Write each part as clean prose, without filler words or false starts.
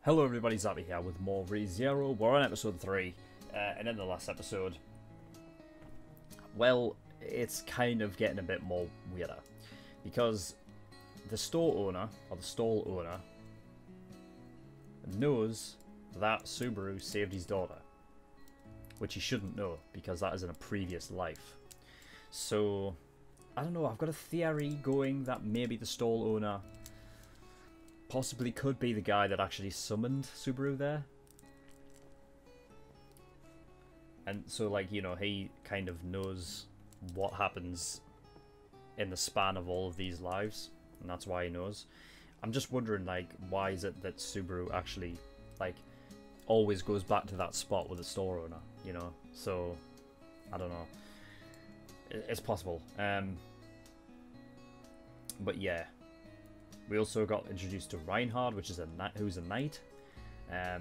Hello everybody, Zappy here with more ReZero. We're on episode 3, and in the last episode, well, it's kind of getting a bit more weirder. Because the store owner, or the stall owner, knows that Subaru saved his daughter. Which he shouldn't know, because that is in a previous life. So, I don't know, I've got a theory going that maybe the stall owner possibly could be the guy that actually summoned Subaru there. And so, like, you know, he kind of knows what happens in the span of all of these lives, and that's why he knows. I'm just wondering, like, why is it that Subaru actually, like, always goes back to that spot with the store owner, you know? So, I don't know. It's possible. But yeah. We also got introduced to Reinhard, which is who's a knight. I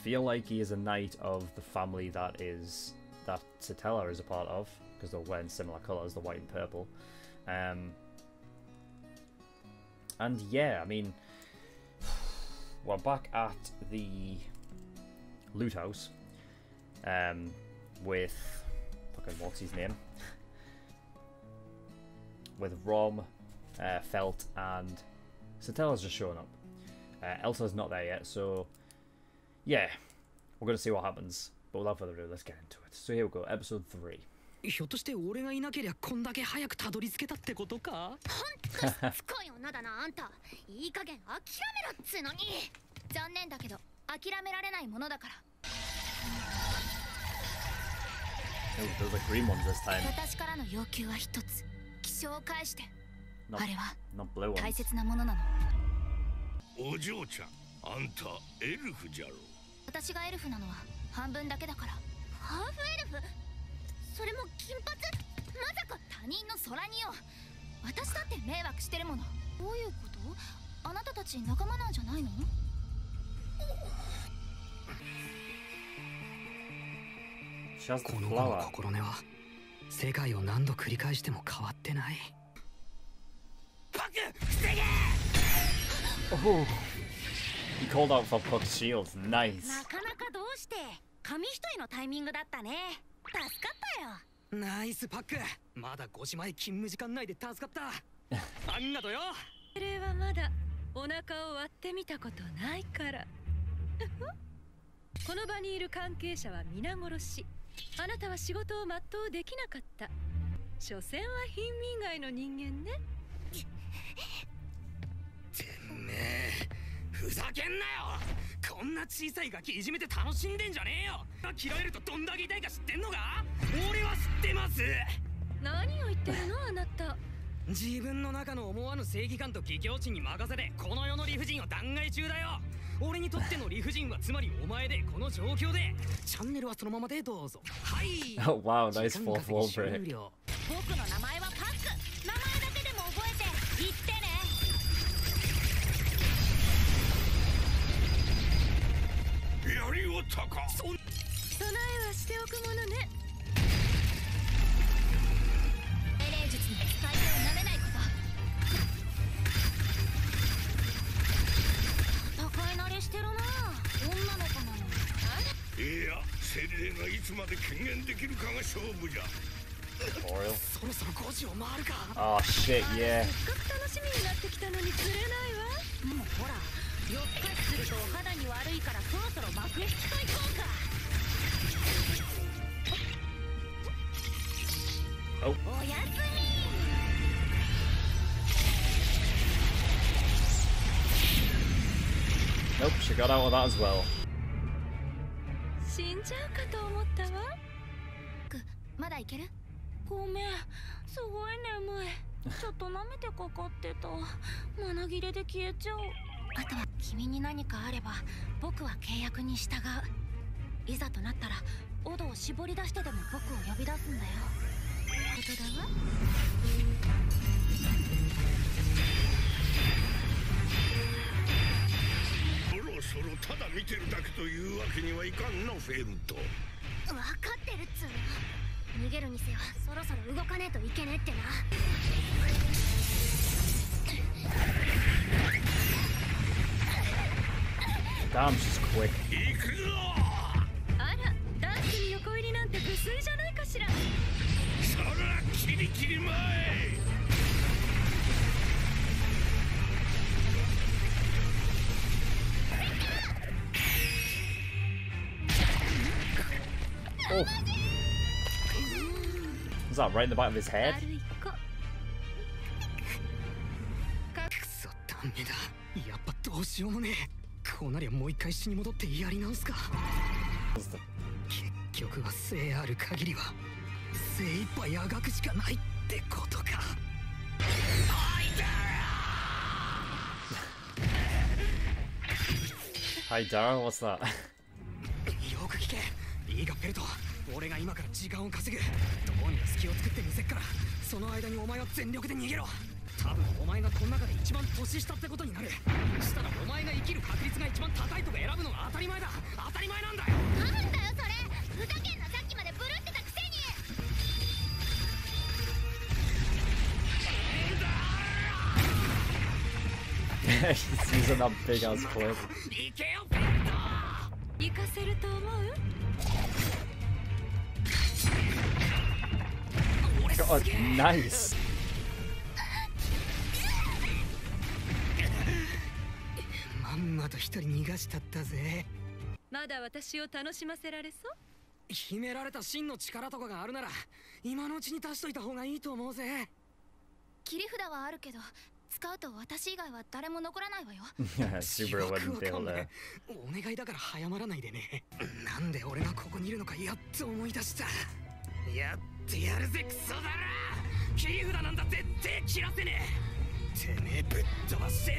feel like he is a knight of the family that Satella is a part of, because they're wearing similar colours, the white and purple. And yeah, I mean, we're back at the loot house with fucking what's his name? With Rom, Felt, and Satella's just showing up. Elsa's not there yet, so yeah, we're gonna see what happens. But without further ado, let's get into it. So here we go, episode 3. ひょっとして俺がいなけりゃこんだけ早くたどり着けたってことか？ほんとしつこい女だなあんた。いい加減諦めろっつうのに。残念だけど諦められないものだから。Oh, those are green ones this time. 私からの要求は一つ。気象を返して。 Not, あれは not blue ones. 大切なものなの。お嬢ちゃん、あんたエルフじゃろ。私がエルフなのは半分だけだから。ハーフエルフ？それも金髪？まさか他人の空似よ。私だって迷惑してるもの。どういうこと？あなたたち仲間なんじゃないの？ She has the この子 flower. の心根は世界を何度繰り返しても変わってない。 Oh, he called out for Puck's shield. Nice. なかなかどうして紙一重のタイミングだったね。助かったよ。ナイスパック。まだ5時前勤務時間内で助かった。ありがとうよ。それはまだお腹を割ってみたことないから。この場にいる関係者は皆殺し。あなたは仕事を全うできなかった。所詮は貧民以外の人間ね。 てめえふざけんなよ。こんな小さいガキいじめて楽しんでんじゃねえよ。切られるとどんだけ痛いか知ってんのか？俺は知ってます。何を言ってるのあなた。自分の中の思わぬ正義感と義境地に任せてこの世の理不尽を弾劾中だよ。俺にとっての理不尽はつまりお前でこの状況で。チャンネルはそのままでどうぞ。はい。 Oh wow, nice fourth wall break. 僕の名前はパック。名前だけでも覚えて言ってね。 やりおったか。備えはしておくものね。命令術の使い手をなめないこと。戦い慣れしてるな。女の子なのに。いや、精霊がいつまで権限できるかが勝負じゃ。 Tutorial. そろそろ5時を回るか。 Oh shit, yeah. せっかく楽しみになってきたのに釣れないわ。もうほら。 4日するとお肌に悪いからそろそろ幕引きといこうか。 Oh. おやすみ。 Nope, she got out of that as well. 死んじゃうかと思ったわ。まだいける？ごめん、すごい眠い。ちょっと舐めてかかってた。まな切れで消えちゃう。 あとは君に何かあれば僕は契約に従う。いざとなったらオドを絞り出してでも僕を呼び出すんだよ。ことだわ。そろそろただ見てるだけというわけにはいかんのフェルト。分かってるっつうの。逃げるにせよそろそろ動かねえといけねえってな。Damn, she's quick. 行くぞ。あら、ダンスに横入りなんて無粋じゃないかしら。そらキリキリ前。Oh. Is that right in the back of his head? 悪い子。くそダメだ。やっぱどうしようもねえ。こうなりゃもう一回死に戻ってやり直すか。結局は生ある限りは精一杯あがくしかないってことか。Hi, Dara, what's that? よく聞け。いいかペルト、俺が今から時間を稼ぐ。どうにか隙を作ってみせっから、その間にお前は全力で逃げろ。多分お前がこの中で一番年下ってことになる。したらお前が生きる確率が一番高いとこ選ぶのが当たり前だ。当たり前なんだよ。なんだよそれ、ふざけんな。さっきまでブルってたくせに。He's using that big ass clip. 行けよペルト。行かせると思う？ God, nice. まんまと一人逃がしたったぜ。まだ私を楽しませられそう？秘められた真の力とかがあるなら今のうちに出しといた方がいいと思うぜ。切り札はあるけど、使うと私以外は誰も残らないわよ。Yeah, Super wouldn't be able to. お願いだから早まらないでね。なんで俺がここにいるのかやっと思い出した。やってやるぜクソだな。切り札なんだ絶対切らせねえ。てめえぶっ飛ばして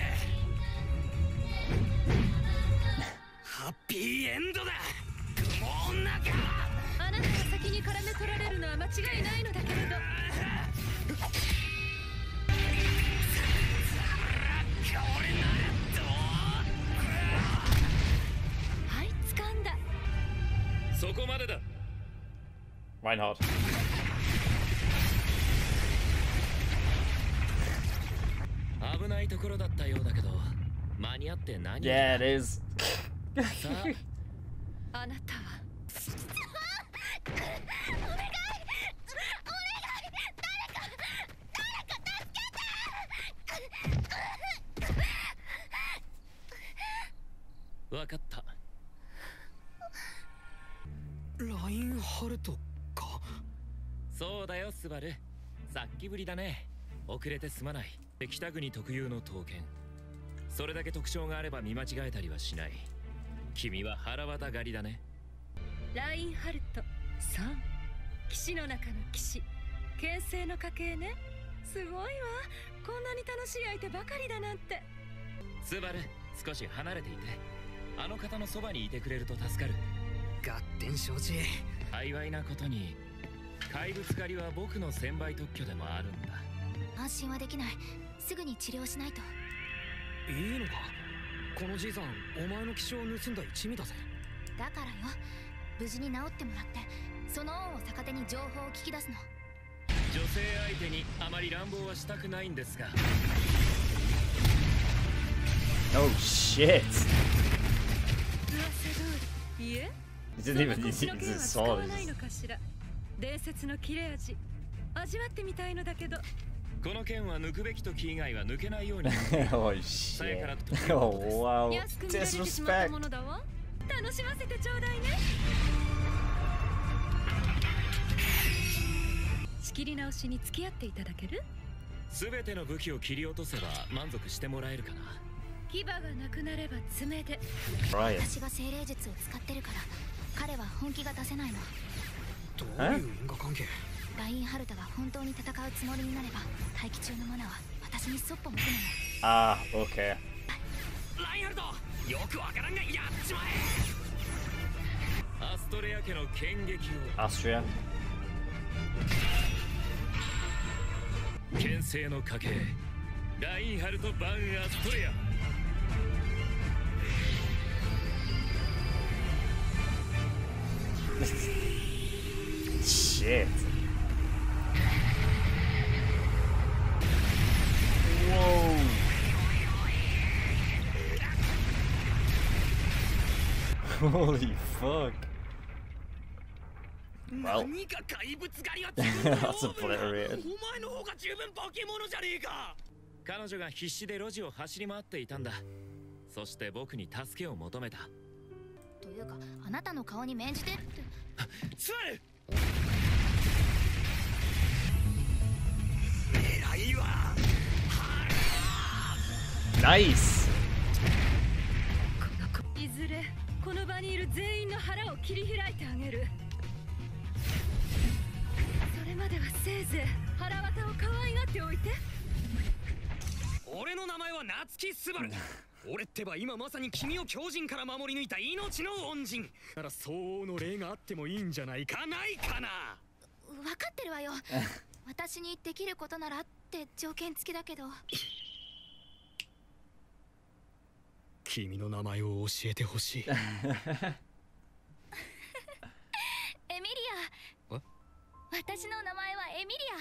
ハッピーエンドだ。女か。あなたが先に絡め取られるのは間違いないのだけれど。はい、掴んだ。そこまでだ。Reinhardt. 危ないところだったようだけど、間に合って何？ Yeah, it is. さあ、あなたはわかった。ラインハルトか。そうだよスバル。さっきぶりだね。遅れてすまない。北国特有の刀剣。それだけ特徴があれば見間違えたりはしない。君は腹渡狩りだね。ラインハルト。そう、騎士の中の騎士。牽制の家系ね。すごいわ。こんなに楽しい相手ばかりだなんて。スバル、少し離れていて。あの方のそばにいてくれると助かる。合点承知。幸いなことに怪物狩りは僕の専売特許でもあるんだ。安心はできない。すぐに治療しないと。いいのか。このじいさんお前の騎士を盗んだ一味だぜ。だからよ、無事に治ってもらってその恩を逆手に情報を聞き出すの。女性相手にあまり乱暴はしたくないんですが。 Oh shit! 噂通り。いえ、 He そ didn't の even 腰の use 剣は his 使わ sword. ないのかしら。伝説の切れ味味わってみたいのだけど。この剣は抜くべき時以外は抜けないように。 Oh さやから shit! Oh wow! 安く見られてしまった Disrespect! ものだわ。楽しませてちょうだいね。仕切り直しに付き合っていただける？すべての武器を切り落とせば満足してもらえるかな。牙がなくなれば爪で。 Right. 私が精霊術を使ってるから彼は本気が出せないの。どういう因果関係。ラインハルトが本当に戦うつもりになれば待機中のマナは私にそっぽ向くのよ。 Ah, okay. ラインハルトよくわからんがやっちまアストレア家の剣撃を。 Astria. 牽制の家系ラインハルト・バン・アストレア。Shit. Whoa. Holy fuck. Well, 何か怪物狩りは that's obliterated. お前の方が十分化け物じゃねえか。彼女が必死で路地を走り回っていたんだ。そして僕に助けを求めた。というかあなたの顔に免じてって座る。偉いわ。 Nice! いずれこの場にいる全員の腹を切り開いてあげる。それまではせいぜい腹渡を可愛がっておいて。俺の名前は夏木スバルだ。俺ってば今まさに君を狂人から守り抜いた命の恩人なら相応の礼があってもいいんじゃないかないかな。分かってるわよ私にできることならって条件付きだけど君の名前を教えてほしい。エミリア私の名前はエミリア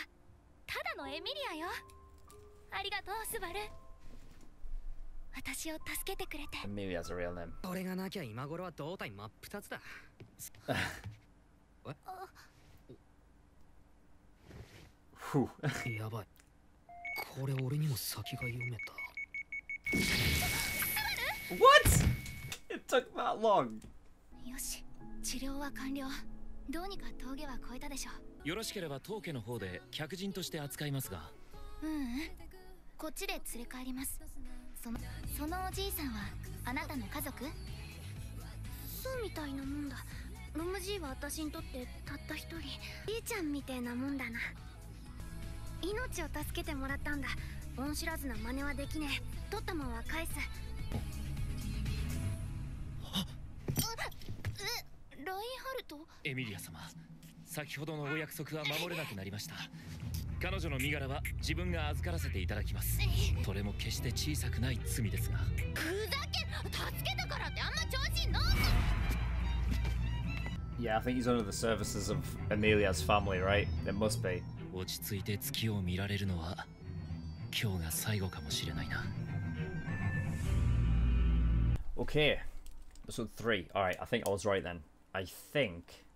ただのエミリアよありがとうスバル私を助けてくれて Maybe that's a real name. 俺がなきゃ今頃は胴体真っ二つだ。Whew. やばい。これ俺にも先が読めた。 What? It took that long. よし治療は完了どうにか峠は越えたでしょよろしければ当家の方で客人として扱いますが。こっちで連れ帰りますそのおじいさんはあなたの家族そうみたいなもんだロムじいは私にとってたった一人じいちゃんみたいなもんだな命を助けてもらったんだ恩知らずな真似はできねえ取ったもんは返すラインハルトエミリア様、先ほどのお約束は守れなくなりました。彼女の身柄は自分が預からせていただきます。それも決して小さくない罪ですが。ふざけ助けたからってあんま調子に乗んな Yeah, I think he's under the services of Amelia's family, right? It must be. 落ち着いて月を見られるのは今日が最後かもしれないな。Okay, episode 3. Alright, I think I was right then. I think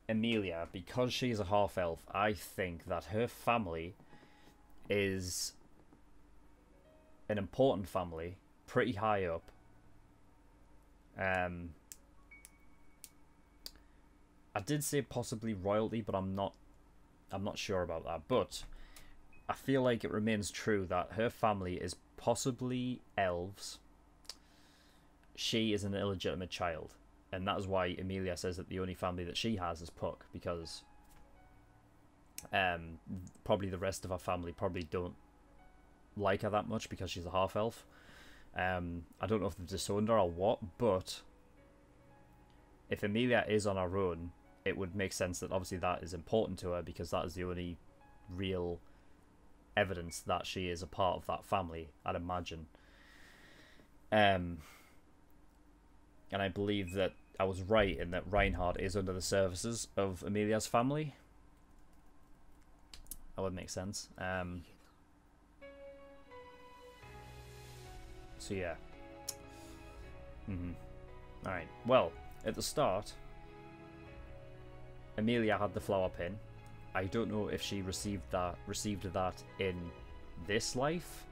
Amelia, because she's a half-elf, I think that her family is an important family, pretty high up. I did say possibly royalty, but I'm not sure about that. But I feel like it remains true that her family is possibly elves. She is an illegitimate child, and that is why Amelia says that the only family that she has is Puck, because probably the rest of her family probably don't like her that much because she's a half-elf. I don't know if they've disowned her or what, but if Amelia is on her own, it would make sense that obviously that is important to her, because that is the only real evidence that she is a part of that family, I'd imagine. And I believe that I was right in that Reinhard is under the services of Amelia's family. That would make sense. So yeah. Alright, well, at the start, Amelia had the flower pin. I don't know if she received that in this life,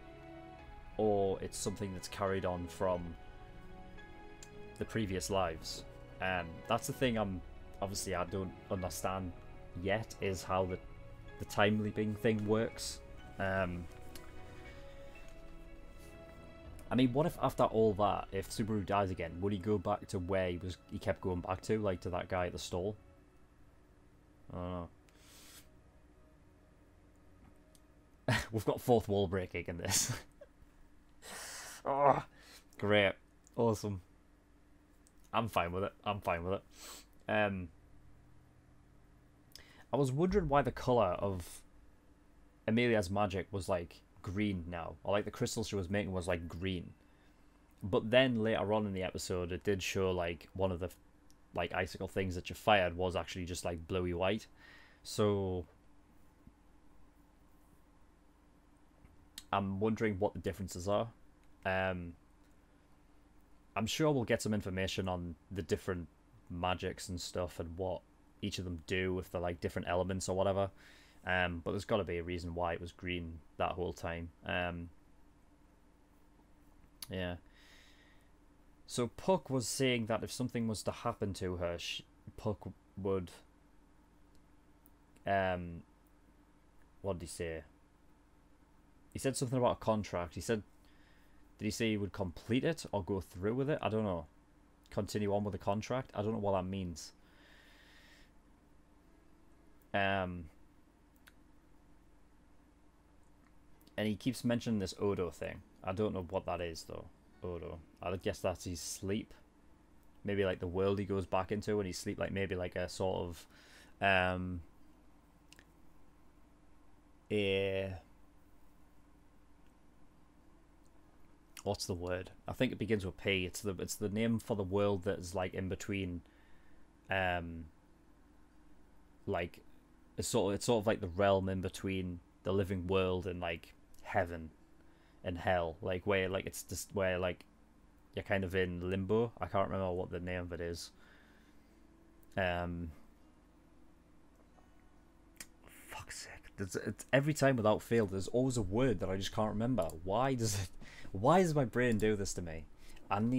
or it's something that's carried on from the previous lives. That's the thing I don't understand yet, is how the time leaping thing works. I mean, what if after all that, if Subaru dies again, would he go back to where he kept going back to, like to that guy at the stall? I don't know. We've got fourth wall breaking in this. Oh, great. Awesome. I'm fine with it. I was wondering why the colour of Amelia's magic was like green now, or like the crystals she was making was like green. But then later on in the episode, it did show like one of the like icicle things that you fired was actually just like bluey white. So I'm wondering what the differences are. I I'm sure we'll get some information on the different magics and stuff and what each of them do with the like different elements or whatever. But there's got to be a reason why it was green that whole time. Yeah. So Puck was saying that if something was to happen to her, Puck would... what did he say? He said something about a contract. He said... Did he say he would complete it or go through with it? I don't know. Continue on with the contract? I don't know what that means. And he keeps mentioning this Odo thing. I don't know what that is, though. Odo. I guess that's his sleep. Maybe like the world he goes back into when he sleep. Like maybe like a sort of... what's the word? I think it begins with P. It's the name for the world that is like in between, like it's sort of like the realm in between the living world and like heaven and hell, like where like it's just where like you're kind of in limbo. I can't remember what the name of it is. Fuck's sake! It's every time without fail. There's always a word that I just can't remember. Why does my brain do this to me? And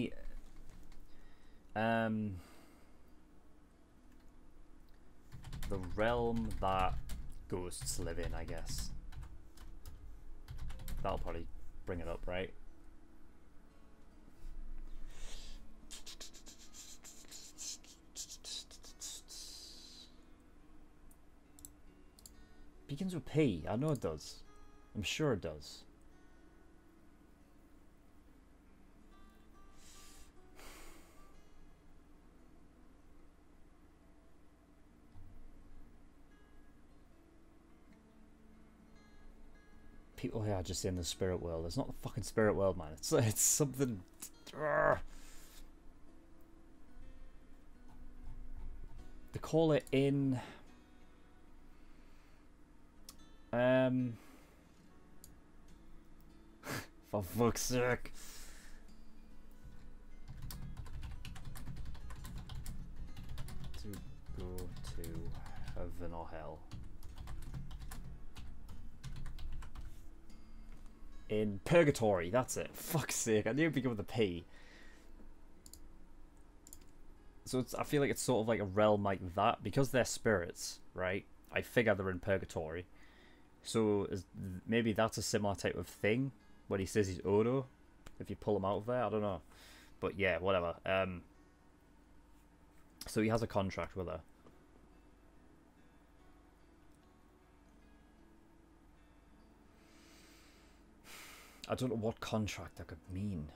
the realm that ghosts live in, I guess. That'll probably bring it up, right? Begins with P. I know it does. I'm sure it does. People here are just in the spirit world. It's not the fucking spirit world, man. It's something. They call it in. For fuck's sake. To go to heaven or hell. In purgatory, that's it. Fuck's sake, I knew it'd begin with a P. So I feel like it's sort of like a realm like that. Because they're spirits, right? I figure they're in purgatory. So maybe that's a similar type of thing. When he says he's Odo. If you pull him out of there, I don't know. But yeah, whatever. So he has a contract with her. I don't know what contract that could mean.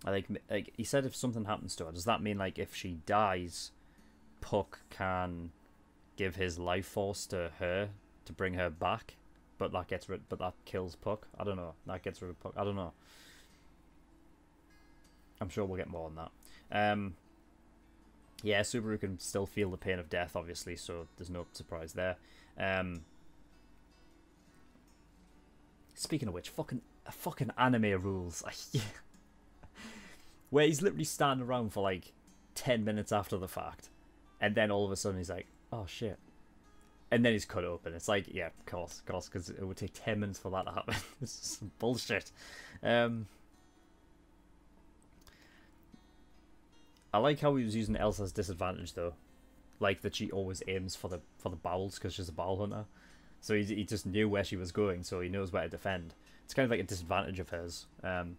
Like he said, if something happens to her, does that mean like if she dies, Puck can give his life force to her to bring her back, but that kills Puck? I don't know. That gets rid of Puck. I don't know. I'm sure we'll get more on that. Yeah, Subaru can still feel the pain of death, obviously, so there's no surprise there. Speaking of which, fucking anime rules. Where he's literally standing around for like 10 minutes after the fact, and then all of a sudden he's like, oh shit. And then he's cut open. It's like, yeah, of course, because it would take 10 minutes for that to happen. It's just bullshit. I like how he was using Elsa's disadvantage though, like that she always aims for the bowels because she's a bowel hunter. So he just knew where she was going, so he knows where to defend. It's kind of like a disadvantage of hers. And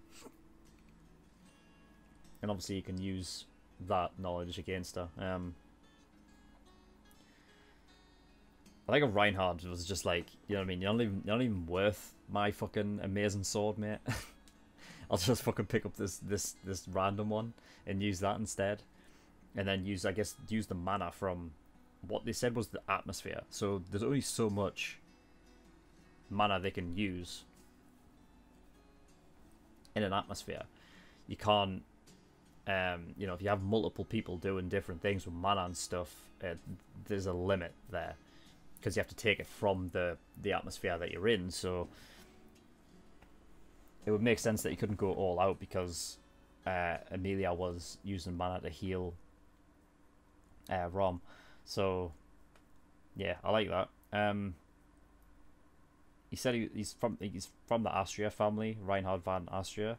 obviously you can use that knowledge against her. I think of Reinhard was just like, you know what I mean? You're not even worth my fucking amazing sword, mate. I'll just fucking pick up this random one and use that instead, and then use the mana from what they said was the atmosphere. So there's only so much mana they can use in an atmosphere. You can't, you know, if you have multiple people doing different things with mana and stuff, there's a limit there. Because you have to take it from the atmosphere that you're in, so it would make sense that he couldn't go all out because Emilia was using mana to heal Rom. So yeah, I like that. He said he's from the Austria family, Reinhard van Austria.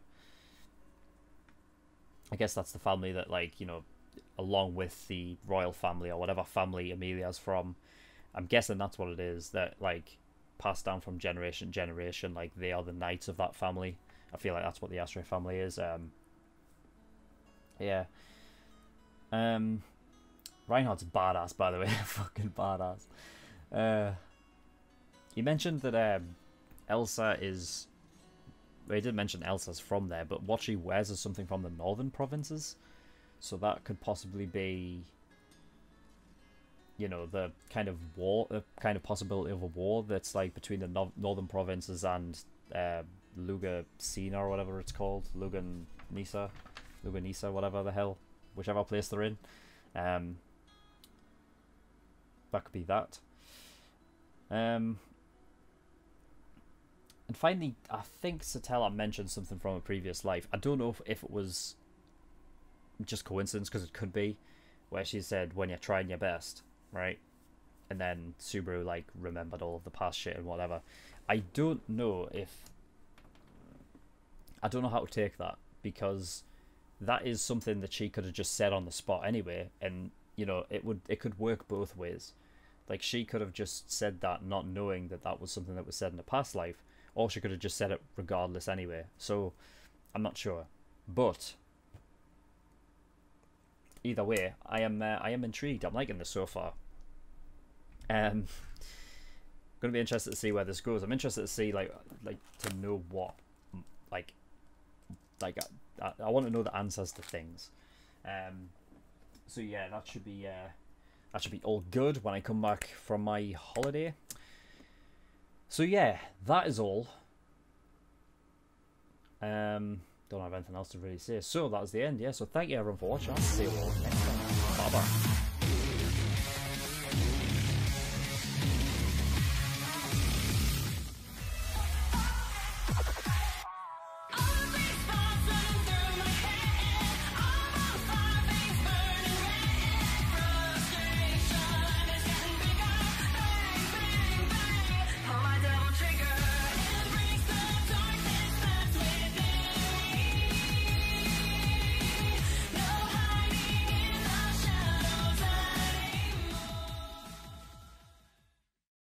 I guess that's the family that, like, you know, along with the royal family or whatever family Emilia's from, I'm guessing that's what it is, that like passed down from generation to generation, like they are the knights of that family. I feel like that's what the Austria family is. Yeah. Reinhard's badass, by the way. Fucking badass. He mentioned that Elsa is... Well, he did mention Elsa's from there, but what she wears is something from the northern provinces. So that could possibly be, you know, the kind of war, the kind of possibility of a war that's like between the northern provinces and Luga-Sina or whatever it's called. Luganisa, whatever the hell, whichever place they're in. That could be that. And finally, I think Satella mentioned something from a previous life. I don't know if it was just coincidence, because it could be, where she said, when you're trying your best, right? And then Subaru, like, remembered all of the past shit and whatever. I don't know how to take that, because that is something that she could have just said on the spot anyway, and, you know, it could work both ways. Like, she could have just said that not knowing that that was something that was said in a past life, or she could have just said it regardless anyway. So, I'm not sure. But either way, I am intrigued. I'm liking this so far. Going to be interested to see where this goes. I'm interested to see like to know what I want to know the answers to things. So yeah, that should be all good when I come back from my holiday. So yeah, that is all. Don't have anything else to really say. So that was the end, yeah. So thank you everyone for watching. I'll see you all next time. Bye bye.